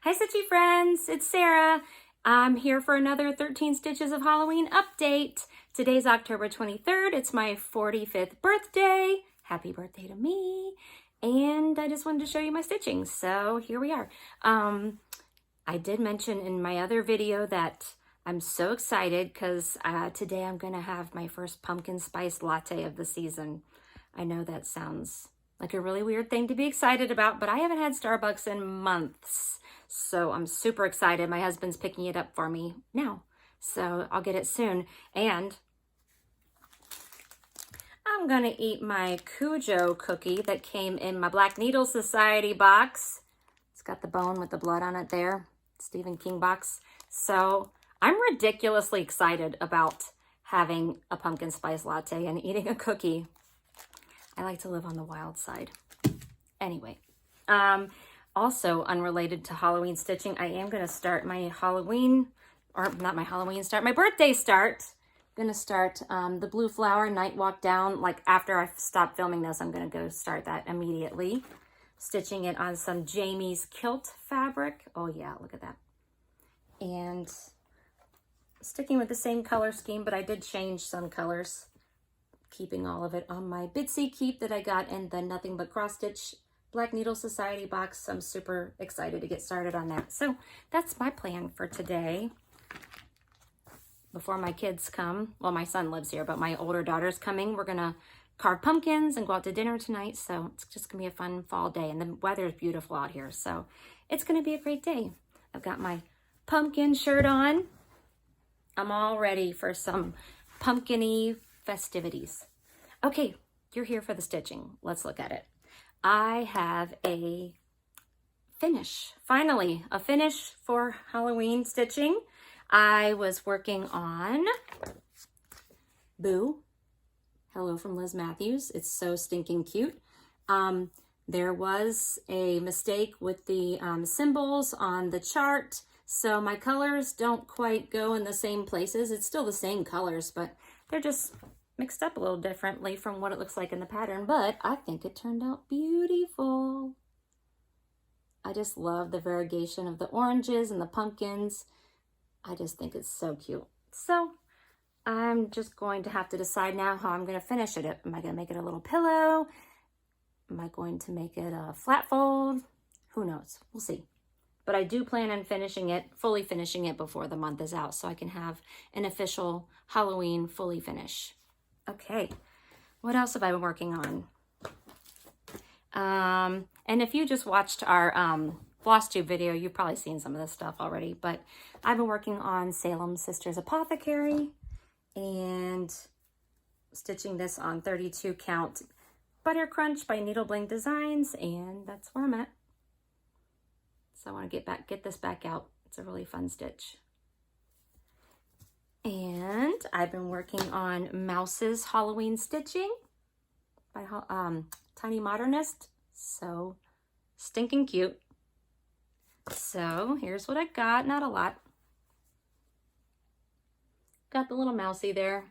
Hi Stitchy friends, it's Sarah. I'm here for another 13 Stitches of Halloween update. Today's October 23rd. It's my 45th birthday. Happy birthday to me. And I just wanted to show you my stitching. So here we are. I did mention in my other video that I'm so excited because today I'm going to have my first pumpkin spice latte of the season. I know that sounds like a really weird thing to be excited about, but I haven't had Starbucks in months. So I'm super excited. My husband's picking it up for me now. So I'll get it soon. And I'm gonna eat my Cujo cookie that came in my Black Needle Society box. It's got the bone with the blood on it there. Stephen King box. So I'm ridiculously excited about having a pumpkin spice latte and eating a cookie. I like to live on the wild side. Anyway, also unrelated to Halloween stitching, I am going to start my Halloween, or not my Halloween start, my birthday start. I'm going to start the Blue Flower Night Walk Down. Like after I stop filming this, I'm going to go start that immediately. Stitching it on some Jamie's Kilt fabric. Oh yeah, look at that. And sticking with the same color scheme, but I did change some colors. Keeping all of it on my Bitsy Keep that I got in the Nothing But Cross Stitch Black Needle Society box. I'm super excited to get started on that. So that's my plan for today. Before my kids come, well, my son lives here, but my older daughter's coming. We're gonna carve pumpkins and go out to dinner tonight. So it's just gonna be a fun fall day, and the weather is beautiful out here. So it's gonna be a great day. I've got my pumpkin shirt on. I'm all ready for some pumpkin-y festivities. Okay, you're here for the stitching. Let's look at it. I have a finish, finally, a finish for Halloween stitching. I was working on Boo, Hello from Liz Mathews. It's so stinking cute. There was a mistake with the symbols on the chart, so my colors don't quite go in the same places. It's still the same colors, but they're just mixed up a little differently from what it looks like in the pattern, but I think it turned out beautiful. I just love the variegation of the oranges and the pumpkins. I just think it's so cute. So I'm just going to have to decide now how I'm going to finish it. Am I going to make it a little pillow? Am I going to make it a flat fold? Who knows? We'll see. But I do plan on finishing it, fully finishing it before the month is out so I can have an official Halloween fully finish. Okay, what else have I been working on? And if you just watched our Flosstube video, you've probably seen some of this stuff already, but I've been working on Salem Sisters Apothecary and stitching this on 32 count Butter Crunch by Needle Bling Designs, and that's where I'm at. So I want to get this back out. It's a really fun stitch. And I've been working on Mouse's Halloween stitching by Tiny Modernist. So stinking cute. So here's what I got. Not a lot. Got the little mousey there.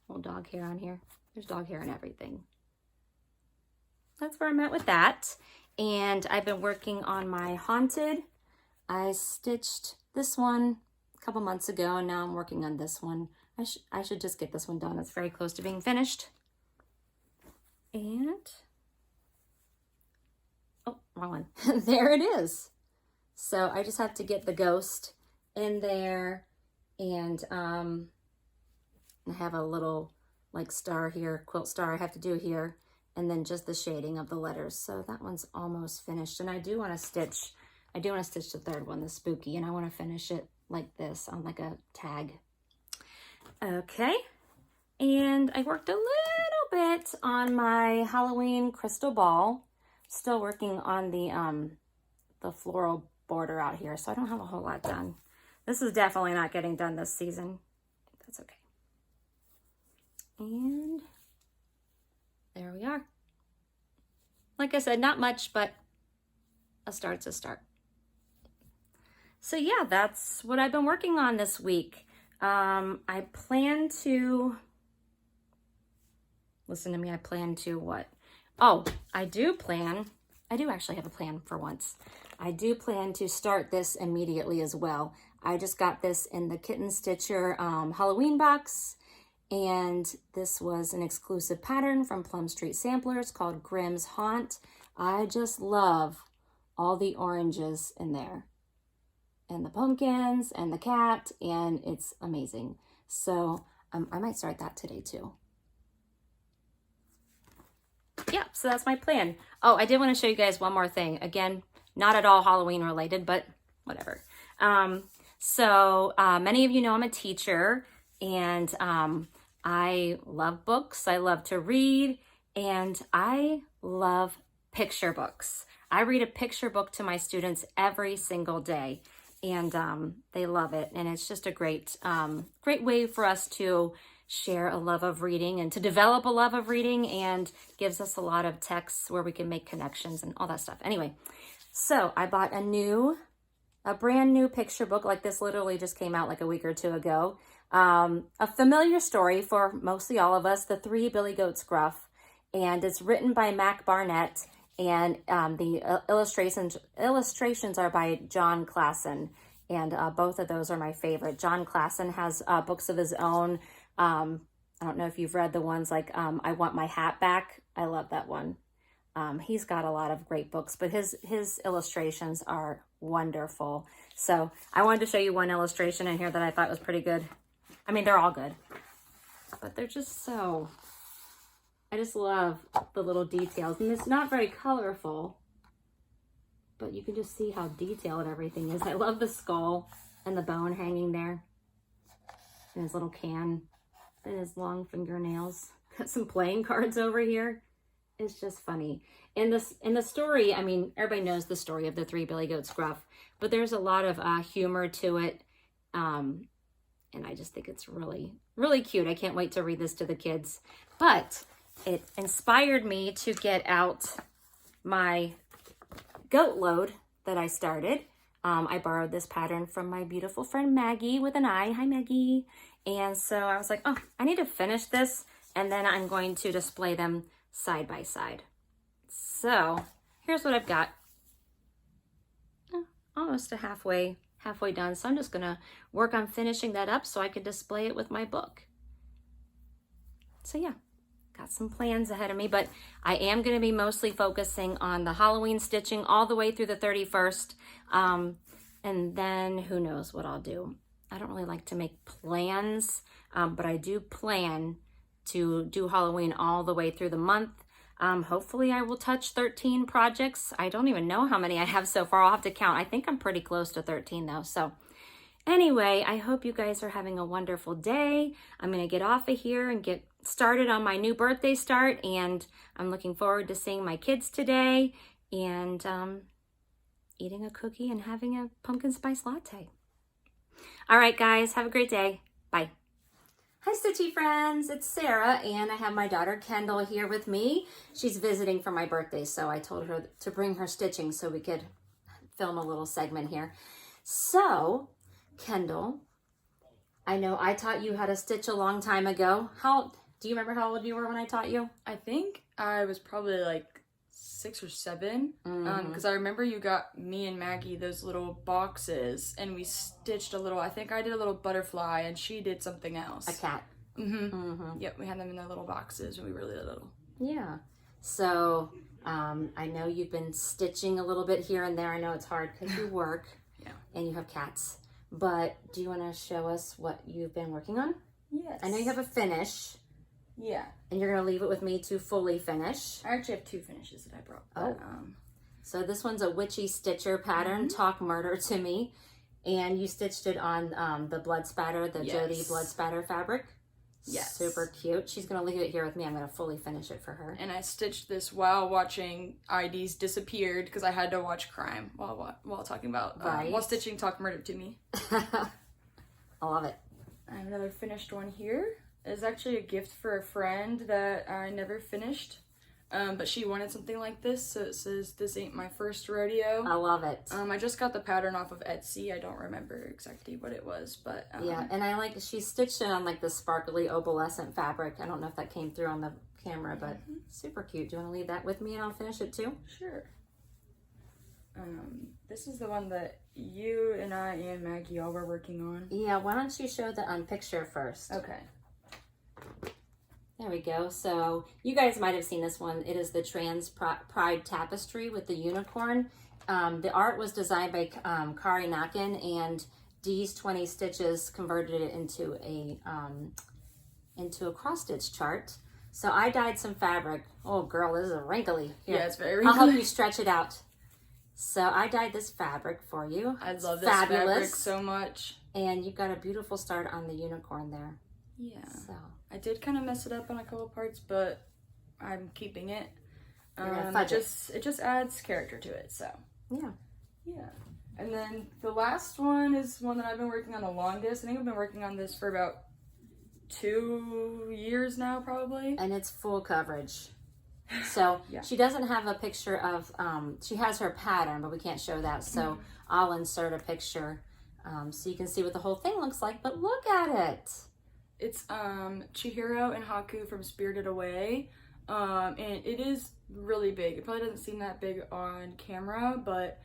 Little dog hair on here. There's dog hair and everything. That's where I'm at with that. And I've been working on my Haunted. I stitched this one a couple months ago, and now I'm working on this one. I should just get this one done. It's very close to being finished. And, oh, wrong one. There it is. So I just have to get the ghost in there, and I have a little like star here, quilt star I have to do here, and then just the shading of the letters. So that one's almost finished. And I do want to stitch the third one, the spooky, and I want to finish it like this on like a tag. Okay, and I worked a little bit on my Halloween crystal ball. Still working on the floral border out here, so I don't have a whole lot done. This is definitely not getting done this season. That's okay. And there we are. Like I said, not much, but a start's a start. So yeah, that's what I've been working on this week. I plan to, listen to me, I plan to what? Oh, I do actually have a plan for once. I do plan to start this immediately as well. I just got this in the Kitten Stitcher Halloween box, and this was an exclusive pattern from Plum Street Samplers called Grimm's Haunt. I just love all the oranges in there, and the pumpkins and the cat, and it's amazing. So I might start that today too. Yeah, so that's my plan. Oh, I did want to show you guys one more thing. Again, not at all Halloween related, but whatever. Many of you know I'm a teacher, and I love books. I love to read, and I love picture books. I read a picture book to my students every single day, and they love it. And it's just a great way for us to share a love of reading and to develop a love of reading, and gives us a lot of texts where we can make connections and all that stuff. Anyway, so I bought a brand new picture book. Like, this literally just came out like a week or two ago. A familiar story for mostly all of us, The Three Billy Goats Gruff. And it's written by Mac Barnett, and the illustrations are by John Klassen. And both of those are my favorite. John Klassen has books of his own. I don't know if you've read the ones like I Want My Hat Back. I love that one. He's got a lot of great books, but his illustrations are wonderful. So I wanted to show you one illustration in here that I thought was pretty good. I mean, they're all good, but they're just so, I just love the little details. And it's not very colorful, but you can just see how detailed everything is. I love the skull and the bone hanging there, and his little can, and his long fingernails. Got some playing cards over here. It's just funny. In the story, I mean, everybody knows the story of the Three Billy Goats Gruff, but there's a lot of humor to it. And I just think it's really, really cute. I can't wait to read this to the kids. But it inspired me to get out my goat load that I started. I borrowed this pattern from my beautiful friend Maggie with an I. Hi, Maggie. And so I was like, oh, I need to finish this, and then I'm going to display them side by side. So here's what I've got. Almost a halfway done. So I'm just gonna work on finishing that up so I can display it with my book. So yeah, got some plans ahead of me, but I am gonna be mostly focusing on the Halloween stitching all the way through the 31st. And then who knows what I'll do. I don't really like to make plans, but I do plan to do Halloween all the way through the month. Hopefully I will touch 13 projects. I don't even know how many I have so far. I'll have to count. I think I'm pretty close to 13 though. So anyway, I hope you guys are having a wonderful day. I'm going to get off of here and get started on my new birthday start. And I'm looking forward to seeing my kids today and eating a cookie and having a pumpkin spice latte. All right, guys, have a great day. Bye. Hi, Stitchy friends. It's Sarah, and I have my daughter Kendall here with me. She's visiting for my birthday, so I told her to bring her stitching so we could film a little segment here. So, Kendall, I know I taught you how to stitch a long time ago. Do you remember how old you were when I taught you? I think I was probably like 6 or 7, because I remember you got me and Maggie those little boxes, and we stitched a little, I think I did a little butterfly, and she did something else. A cat. Yep, we had them in their little boxes when we were really little. Yeah. So, I know you've been stitching a little bit here and there. I know it's hard because you work and you have cats, but do you want to show us what you've been working on? Yes. I know you have a finish. Yeah. And you're going to leave it with me to fully finish. I actually have 2 finishes that I brought. But, so this one's a Witchy Stitcher pattern, Talk Murder to Me. And you stitched it on the blood spatter, the Jody blood spatter fabric. Yes. Super cute. She's going to leave it here with me. I'm going to fully finish it for her. And I stitched this while watching IDs Disappeared, because I had to watch crime while talking about, while stitching Talk Murder to Me. I love it. I have another finished one here. It's actually a gift for a friend that I never finished, but she wanted something like this, so it says, "This ain't my first rodeo." I love it. I just got the pattern off of Etsy. I don't remember exactly what it was, but... yeah, and I like, she stitched it on like the sparkly opalescent fabric. I don't know if that came through on the camera, but super cute. Do you want to leave that with me and I'll finish it too? Sure. This is the one that you and I and Maggie all were working on. Yeah, why don't you show the picture first? Okay. There we go. So you guys might have seen this one. It is the Trans Pride Tapestry with the unicorn. The art was designed by Kari Nakin, and Dee's 20 Stitches converted it into a cross stitch chart. So I dyed some fabric. Oh girl, this is wrinkly. Here, yeah, it's very I'll wrinkly. help you stretch it out. So I dyed this fabric for you. I love this fabric so much. And you've got a beautiful start on the unicorn there. Yeah. So I did kind of mess it up on a couple parts, but I'm keeping it. It just adds character to it, so. yeah. Yeah. And then the last one is one that I've been working on the longest. I think I've been working on this for about 2 years now, probably. And it's full coverage. So Yeah. she doesn't have a picture of, she has her pattern, but we can't show that. So I'll insert a picture so you can see what the whole thing looks like. But look at it. It's Chihiro and Haku from Spirited Away. And it is really big. It probably doesn't seem that big on camera, but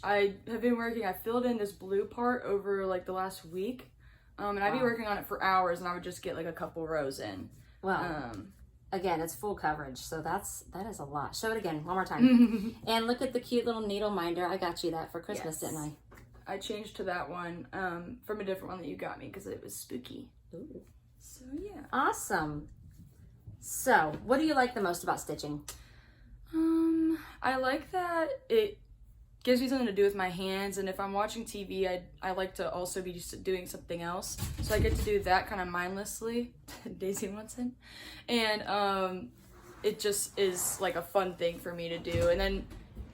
I have been working, I filled in this blue part over like the last week. And I'd be working on it for hours, and I would just get like a couple rows in. Well, again, it's full coverage, so that is a lot. Show it again, one more time. And look at the cute little needle minder. I got you that for Christmas, Yes. didn't I? I changed to that one from a different one that you got me because it was spooky. Ooh. So yeah. Awesome. So, what do you like the most about stitching? I like that it gives me something to do with my hands, and if I'm watching TV, I like to also be just doing something else. So I get to do that kind of mindlessly. Daisy wants in. And it just is like a fun thing for me to do. And then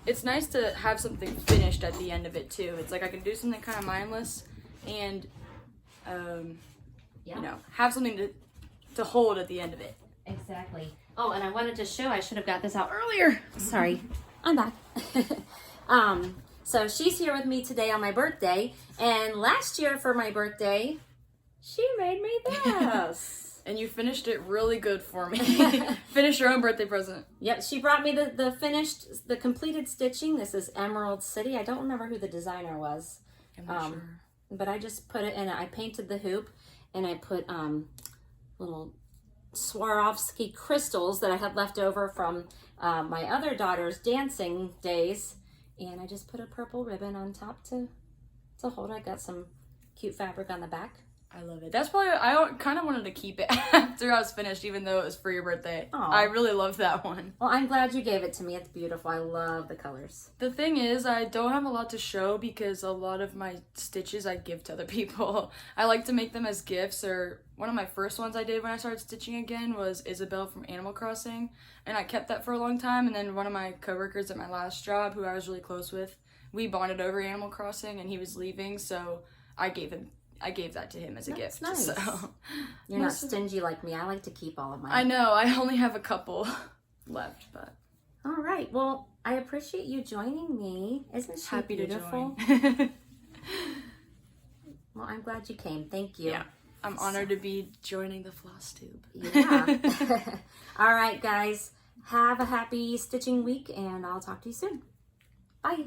it's nice to have something finished at the end of it too. It's like I can do something kind of mindless and you know, have something to hold at the end of it. Exactly. Oh, and I wanted to show, I should have got this out earlier. Sorry, I'm back. So she's here with me today on my birthday, and last year for my birthday, she made me this. And you finished it really good for me. Finished your own birthday present. Yep, she brought me the completed stitching. This is Emerald City. I don't remember who the designer was. I'm not sure. But I just put it in, I painted the hoop, and I put little Swarovski crystals that I had left over from my other daughter's dancing days, and I just put a purple ribbon on top to hold. I got some cute fabric on the back. I love it. That's probably, I kind of wanted to keep it after I was finished, even though it was for your birthday. Aw. I really love that one. Well, I'm glad you gave it to me. It's beautiful. I love the colors. The thing is, I don't have a lot to show because a lot of my stitches I give to other people. I like to make them as gifts, or one of my first ones I did when I started stitching again was Isabel from Animal Crossing, and I kept that for a long time. And then one of my coworkers at my last job, who I was really close with, we bonded over Animal Crossing, and he was leaving, so I gave that to him as a gift. Nice. So You're not stingy like me. I like to keep all of mine. I know, I only have a couple left, but All right. Well, I appreciate you joining me. Isn't she happy beautiful? to join. Well, I'm glad you came. Thank you. Yeah, I'm honored to be joining the Flosstube. Yeah. All right, guys. Have a happy stitching week, and I'll talk to you soon. Bye.